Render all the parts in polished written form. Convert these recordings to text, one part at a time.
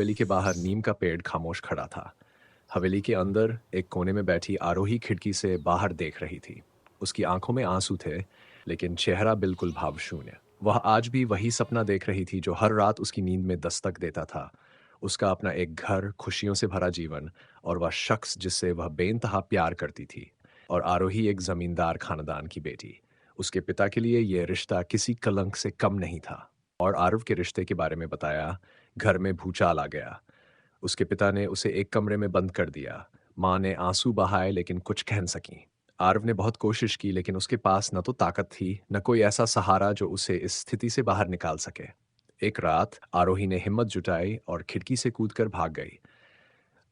हवेली के बाहर नीम का पेड़ खामोश खड़ा था। हवेली के अंदर एक कोने में बैठी आरोही खिड़की से बाहर देख रही थी। उसकी आंखों में आंसू थे, लेकिन चेहरा बिल्कुल भावशून्य। वह आज भी वही सपना देख रही थी जो हर रात उसकी नींद में दस्तक देता था। उसका अपना एक घर, खुशियों से भरा जीवन, और वह शख्स जिससे वह बेइंतहा प्यार करती थी। और आरोही एक जमींदार खानदान की बेटी। उसके पिता के लिए यह रिश्ता किसी कलंक से कम नहीं था। और आरव के रिश्ते के बारे में बताया। घर में भूचाल आ गया। उसके पिता ने उसे एक कमरे में बंद कर दिया। माँ ने आंसू बहाए लेकिन कुछ कह न सकी। आरव ने बहुत कोशिश की, लेकिन उसके पास न तो ताकत थी, न कोई ऐसा सहारा जो उसे इस स्थिति से बाहर निकाल सके। एक रात आरोही ने हिम्मत जुटाई और खिड़की से कूदकर भाग गई।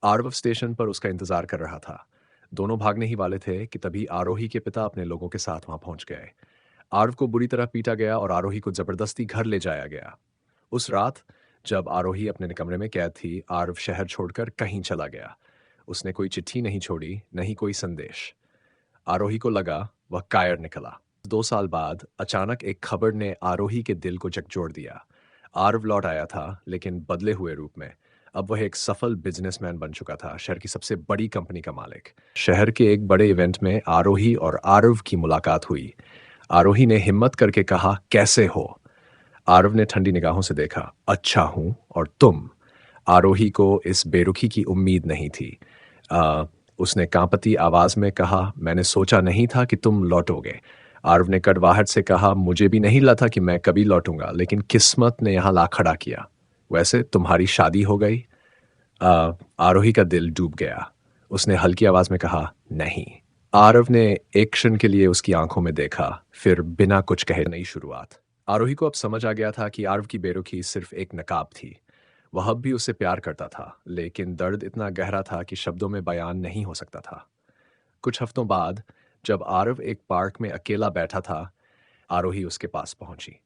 आरव स्टेशन पर उसका इंतजार कर रहा था। दोनों भागने ही वाले थे कि तभी आरोही के पिता अपने लोगों के साथ वहां पहुंच गए। आरव को बुरी तरह पीटा गया और आरोही को जबरदस्ती घर ले जाया गया। उस रात जब आरोही अपने कमरे में कैद थी, आरव शहर छोड़कर कहीं चला गया। उसने कोई चिट्ठी नहीं छोड़ी, न ही कोई संदेश। आरोही को लगा वह कायर निकला। 2 साल बाद अचानक एक खबर ने आरोही के दिल को झकझोर दिया। आरव लौट आया था, लेकिन बदले हुए रूप में। अब वह एक सफल बिजनेसमैन बन चुका था, शहर की सबसे बड़ी कंपनी का मालिक। शहर के एक बड़े इवेंट में आरोही और आरव की मुलाकात हुई। आरोही ने हिम्मत करके कहा, कैसे हो? आरव ने ठंडी निगाहों से देखा। अच्छा हूं, और तुम? आरोही को इस बेरुखी की उम्मीद नहीं थी। आ, उसने कांपती आवाज में कहा, मैंने सोचा नहीं था कि तुम लौटोगे। आरव ने कड़वाहट से कहा, मुझे भी नहीं लगा था कि मैं कभी लौटूंगा, लेकिन किस्मत ने यहाँ ला खड़ा किया। वैसे तुम्हारी शादी हो गई? आरोही का दिल डूब गया। उसने हल्की आवाज में कहा, नहीं। आरव ने एक क्षण के लिए उसकी आंखों में देखा, फिर बिना कुछ कहे नई शुरुआत। आरोही को अब समझ आ गया था कि आरव की बेरुखी सिर्फ एक नकाब थी। वह अब भी उससे प्यार करता था, लेकिन दर्द इतना गहरा था कि शब्दों में बयान नहीं हो सकता था। कुछ हफ्तों बाद जब आरव एक पार्क में अकेला बैठा था, आरोही उसके पास पहुंची।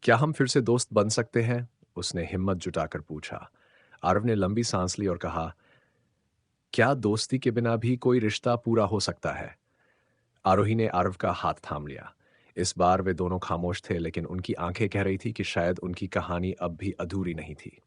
क्या हम फिर से दोस्त बन सकते हैं? उसने हिम्मत जुटाकर पूछा। आरव ने लंबी सांस ली और कहा, क्या दोस्ती के बिना भी कोई रिश्ता पूरा हो सकता है? आरोही ने आरव का हाथ थाम लिया। इस बार वे दोनों खामोश थे, लेकिन उनकी आंखें कह रही थी कि शायद उनकी कहानी अब भी अधूरी नहीं थी।